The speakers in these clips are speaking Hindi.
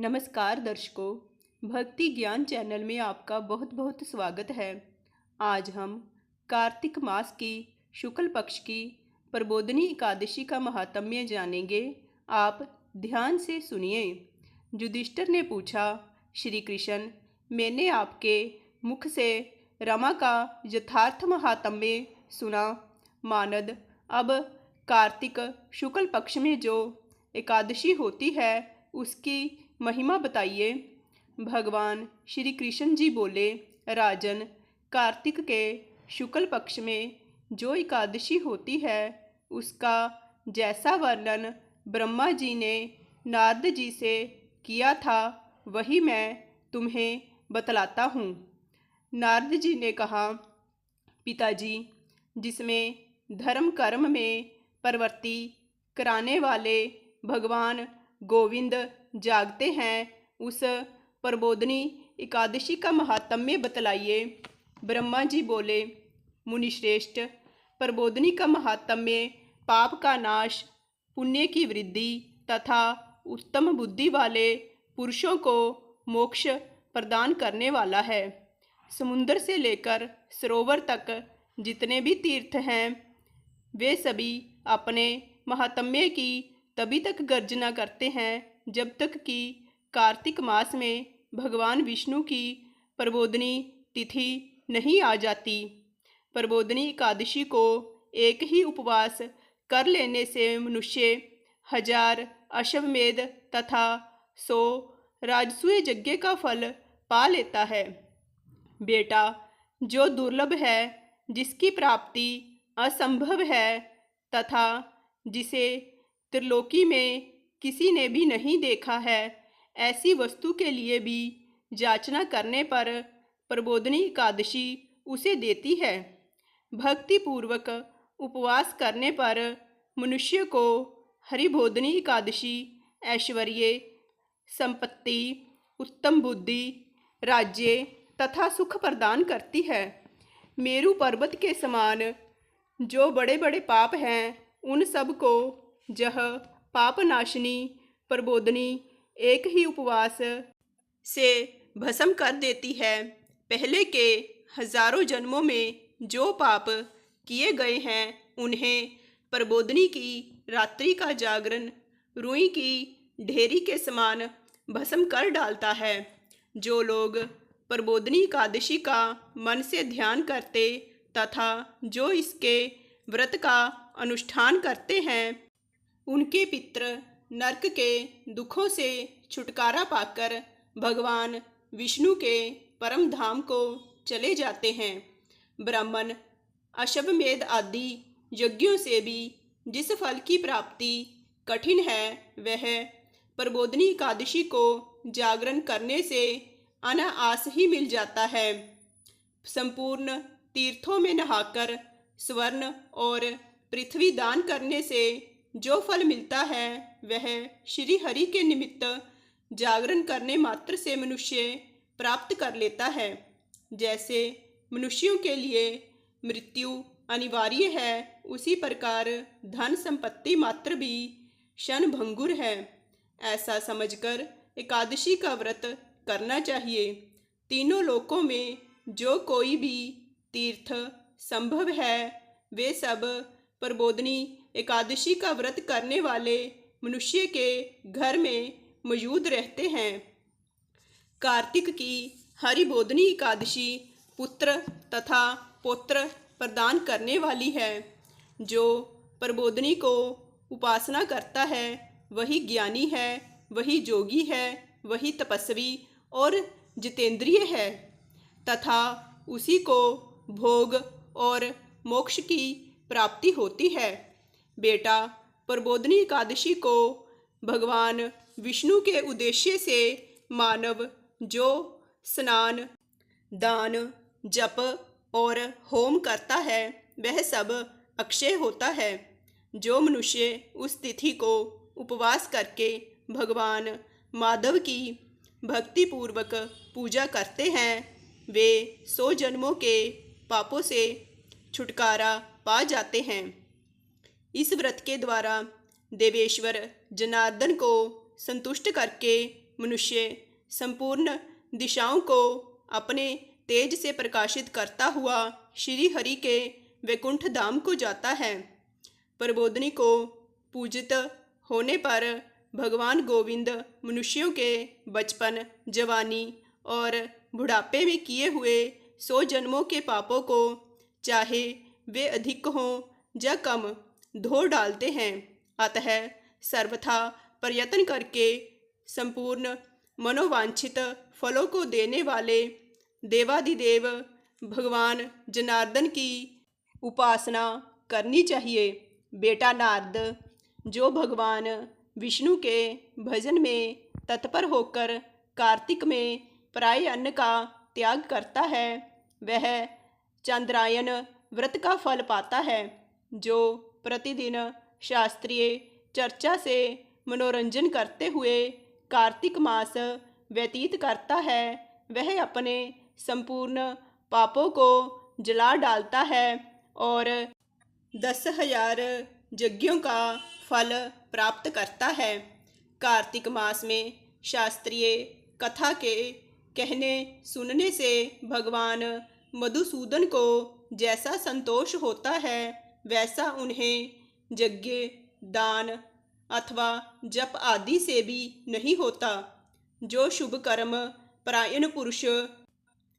नमस्कार दर्शकों, भक्ति ज्ञान चैनल में आपका बहुत बहुत स्वागत है। आज हम कार्तिक मास की शुक्ल पक्ष की प्रबोधिनी एकादशी का महात्म्य जानेंगे। आप ध्यान से सुनिए। युधिष्ठिर ने पूछा, श्री कृष्ण, मैंने आपके मुख से रमा का यथार्थ महात्म्य सुना। मानद, अब कार्तिक शुक्ल पक्ष में जो एकादशी होती है उसकी महिमा बताइए। भगवान श्री कृष्ण जी बोले, राजन, कार्तिक के शुक्ल पक्ष में जो एकादशी होती है उसका जैसा वर्णन ब्रह्मा जी ने नारद जी से किया था वही मैं तुम्हें बतलाता हूँ। नारद जी ने कहा, पिताजी, जिसमें धर्म कर्म में प्रवृत्ति कराने वाले भगवान गोविंद जागते हैं, उस प्रबोधिनी एकादशी का महात्म्य बतलाइए। ब्रह्मा जी बोले, मुनिश्रेष्ठ, प्रबोधिनी का महात्म्य पाप का नाश, पुण्य की वृद्धि तथा उत्तम बुद्धि वाले पुरुषों को मोक्ष प्रदान करने वाला है। समुद्र से लेकर सरोवर तक जितने भी तीर्थ हैं वे सभी अपने महात्म्य की तभी तक गर्जना करते हैं जब तक कि कार्तिक मास में भगवान विष्णु की प्रबोधिनी तिथि नहीं आ जाती। प्रबोधिनी एकादशी को एक ही उपवास कर लेने से मनुष्य 1000 अश्वमेध तथा 100 राजसूय यज्ञ का फल पा लेता है। बेटा, जो दुर्लभ है, जिसकी प्राप्ति असंभव है तथा जिसे त्रिलोकी में किसी ने भी नहीं देखा है, ऐसी वस्तु के लिए भी याचना करने पर प्रबोधिनी एकादशी उसे देती है। भक्ति पूर्वक उपवास करने पर मनुष्य को हरिबोधिनी एकादशी ऐश्वर्य, संपत्ति, उत्तम बुद्धि, राज्य तथा सुख प्रदान करती है। मेरु पर्वत के समान जो बड़े बड़े पाप हैं उन सब को यह पापनाशिनी प्रबोधिनी एक ही उपवास से भस्म कर देती है। पहले के हजारों जन्मों में जो पाप किए गए हैं उन्हें प्रबोधिनी की रात्रि का जागरण रुई की ढेरी के समान भस्म कर डालता है। जो लोग प्रबोधिनी एकादशी का मन से ध्यान करते तथा जो इसके व्रत का अनुष्ठान करते हैं उनके पितृ नरक के दुखों से छुटकारा पाकर भगवान विष्णु के परम धाम को चले जाते हैं। ब्राह्मण अश्वमेध आदि यज्ञों से भी जिस फल की प्राप्ति कठिन है वह प्रबोधिनी एकादशी को जागरण करने से अनायास ही मिल जाता है। संपूर्ण तीर्थों में नहाकर स्वर्ण और पृथ्वी दान करने से जो फल मिलता है वह श्री हरि के निमित्त जागरण करने मात्र से मनुष्य प्राप्त कर लेता है। जैसे मनुष्यों के लिए मृत्यु अनिवार्य है, उसी प्रकार धन संपत्ति मात्र भी क्षणभंगुर है। ऐसा समझकर एकादशी का व्रत करना चाहिए। तीनों लोकों में जो कोई भी तीर्थ संभव है वे सब प्रबोधिनी एकादशी का व्रत करने वाले मनुष्य के घर में मौजूद रहते हैं। कार्तिक की हरिबोधिनी एकादशी पुत्र तथा पौत्र प्रदान करने वाली है। जो प्रबोधिनी को उपासना करता है वही ज्ञानी है, वही जोगी है, वही तपस्वी और जितेंद्रिय है तथा उसी को भोग और मोक्ष की प्राप्ति होती है। बेटा, प्रबोधिनी एकादशी को भगवान विष्णु के उद्देश्य से मानव जो स्नान, दान, जप और होम करता है वह सब अक्षय होता है। जो मनुष्य उस तिथि को उपवास करके भगवान माधव की भक्ति पूर्वक पूजा करते हैं वे 100 जन्मों के पापों से छुटकारा पा जाते हैं। इस व्रत के द्वारा देवेश्वर जनार्दन को संतुष्ट करके मनुष्य संपूर्ण दिशाओं को अपने तेज से प्रकाशित करता हुआ श्री हरि के वैकुंठ धाम को जाता है। प्रबोधिनी को पूजित होने पर भगवान गोविंद मनुष्यों के बचपन, जवानी और बुढ़ापे में किए हुए 100 जन्मों के पापों को, चाहे वे अधिक हों या कम, धो डालते हैं। अतः सर्वथा प्रयत्न करके संपूर्ण मनोवांछित फलों को देने वाले देवाधिदेव भगवान जनार्दन की उपासना करनी चाहिए। बेटा नारद, जो भगवान विष्णु के भजन में तत्पर होकर कार्तिक में पराये अन्न का त्याग करता है, वह चांद्रायन व्रत का फल पाता है। जो प्रतिदिन शास्त्रीय चर्चा से मनोरंजन करते हुए कार्तिक मास व्यतीत करता है, वह अपने संपूर्ण पापों को जला डालता है और 10,000 यज्ञों का फल प्राप्त करता है। कार्तिक मास में शास्त्रीय कथा के कहने सुनने से भगवान मधुसूदन को जैसा संतोष होता है, वैसा उन्हें यज्ञ, दान अथवा जप आदि से भी नहीं होता। जो शुभ कर्म परायण पुरुष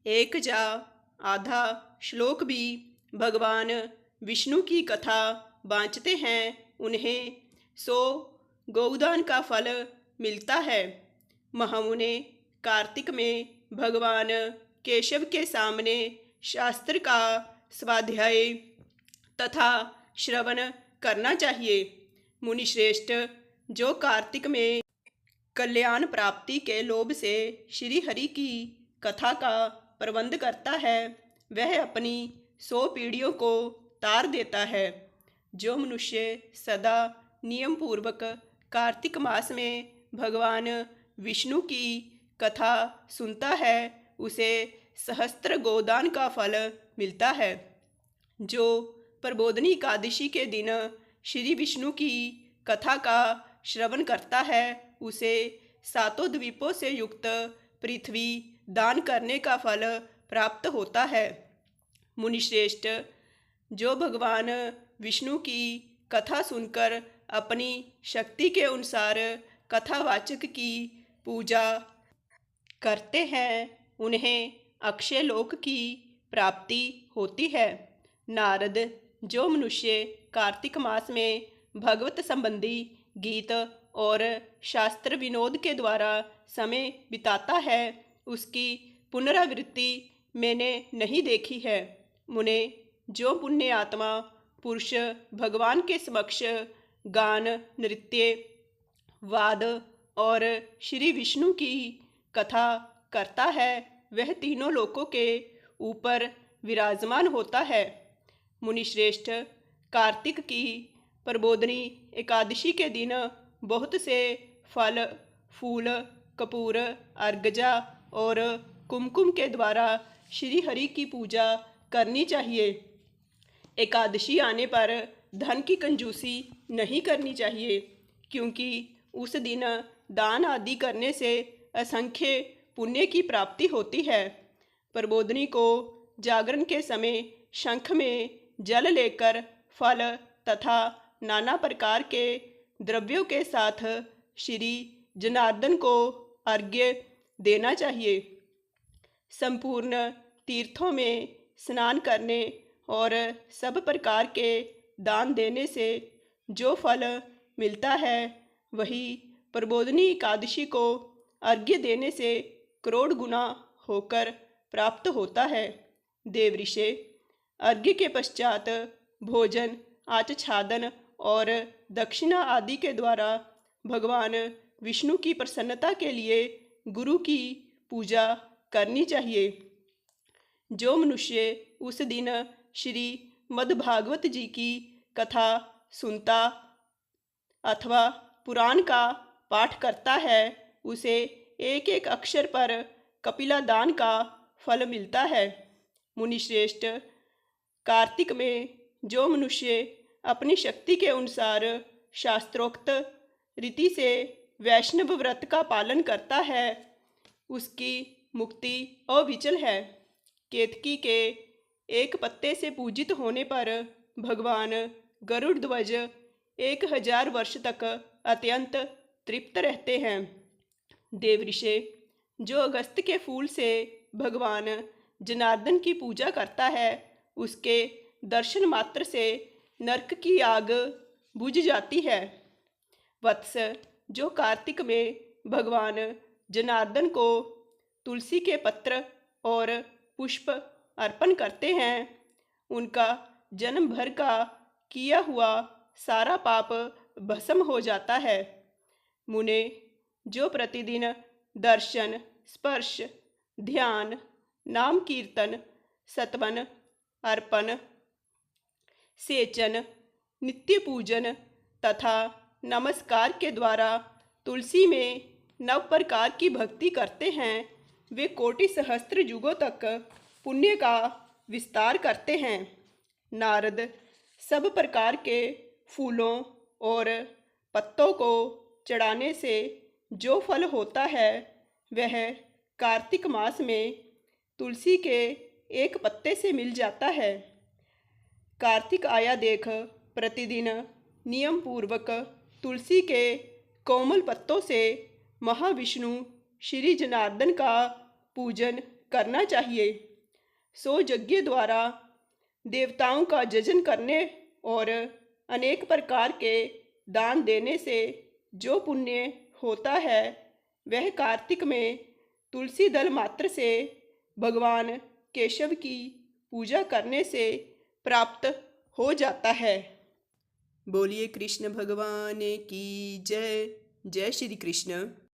एक या आधा श्लोक भी भगवान विष्णु की कथा बाँचते हैं, उन्हें 100 गौदान का फल मिलता है। महामुने कार्तिक में भगवान केशव के सामने शास्त्र का स्वाध्याय तथा श्रवण करना चाहिए। मुनिश्रेष्ठ, जो कार्तिक में कल्याण प्राप्ति के लोभ से श्री हरि की कथा का प्रबंध करता है, वह अपनी 100 पीढ़ियों को तार देता है। जो मनुष्य सदा नियम पूर्वक कार्तिक मास में भगवान विष्णु की कथा सुनता है, उसे सहस्त्र गोदान का फल मिलता है। जो प्रबोधिनी एकादशी के दिन श्री विष्णु की कथा का श्रवण करता है, उसे 7 द्वीपों से युक्त पृथ्वी दान करने का फल प्राप्त होता है। मुनिश्रेष्ठ, जो भगवान विष्णु की कथा सुनकर अपनी शक्ति के अनुसार कथावाचक की पूजा करते हैं, उन्हें अक्षय लोक की प्राप्ति होती है। नारद, जो मनुष्य कार्तिक मास में भगवत संबंधी गीत और शास्त्र विनोद के द्वारा समय बिताता है, उसकी पुनरावृत्ति मैंने नहीं देखी है। मुने, जो पुण्य आत्मा पुरुष भगवान के समक्ष गान, नृत्य, वाद और श्री विष्णु की कथा करता है, वह तीनों लोकों के ऊपर विराजमान होता है। मुनिश्रेष्ठ, कार्तिक की प्रबोधिनी एकादशी के दिन बहुत से फल, फूल, कपूर, अर्गजा और कुमकुम के द्वारा श्री हरि की पूजा करनी चाहिए। एकादशी आने पर धन की कंजूसी नहीं करनी चाहिए, क्योंकि उस दिन दान आदि करने से असंख्य पुण्य की प्राप्ति होती है। प्रबोधिनी को जागरण के समय शंख में जल लेकर फल तथा नाना प्रकार के द्रव्यों के साथ श्री जनार्दन को अर्घ्य देना चाहिए। संपूर्ण तीर्थों में स्नान करने और सब प्रकार के दान देने से जो फल मिलता है, वही प्रबोधिनी एकादशी को अर्घ्य देने से करोड़ गुना होकर प्राप्त होता है। देवऋषि, अर्घ्य के पश्चात भोजन, आच्छादन और दक्षिणा आदि के द्वारा भगवान विष्णु की प्रसन्नता के लिए गुरु की पूजा करनी चाहिए। जो मनुष्य उस दिन श्री मद्भागवत जी की कथा सुनता अथवा पुराण का पाठ करता है, उसे एक एक अक्षर पर कपिला दान का फल मिलता है। मुनिश्रेष्ठ, कार्तिक में जो मनुष्य अपनी शक्ति के अनुसार शास्त्रोक्त रीति से वैष्णव व्रत का पालन करता है उसकी मुक्ति अविचल है। केतकी के एक पत्ते से पूजित होने पर भगवान गरुड़ ध्वज 1000 वर्ष तक अत्यंत तृप्त रहते हैं। देवऋषि जो अगस्त के फूल से भगवान जनार्दन की पूजा करता है उसके दर्शन मात्र से नरक की आग बुझ जाती है। वत्स जो कार्तिक में भगवान जनार्दन को तुलसी के पत्र और पुष्प अर्पण करते हैं उनका जन्म भर का किया हुआ सारा पाप भस्म हो जाता है। मुने जो प्रतिदिन दर्शन, स्पर्श, ध्यान, नाम कीर्तन, सतवन, अर्पण, सेचन, नित्य पूजन तथा नमस्कार के द्वारा तुलसी में 9 प्रकार की भक्ति करते हैं वे कोटि सहस्त्र युगों तक पुण्य का विस्तार करते हैं। नारद सब प्रकार के फूलों और पत्तों को चढ़ाने से जो फल होता है वह कार्तिक मास में तुलसी के एक पत्ते से मिल जाता है। कार्तिक आया देख प्रतिदिन नियम पूर्वक तुलसी के कोमल पत्तों से महाविष्णु श्री जनार्दन का पूजन करना चाहिए। सो यज्ञ द्वारा देवताओं का जजन करने और अनेक प्रकार के दान देने से जो पुण्य होता है वह कार्तिक में तुलसी दल मात्र से भगवान केशव की पूजा करने से प्राप्त हो जाता है। बोलिए कृष्ण भगवान की जय। जय श्री कृष्ण।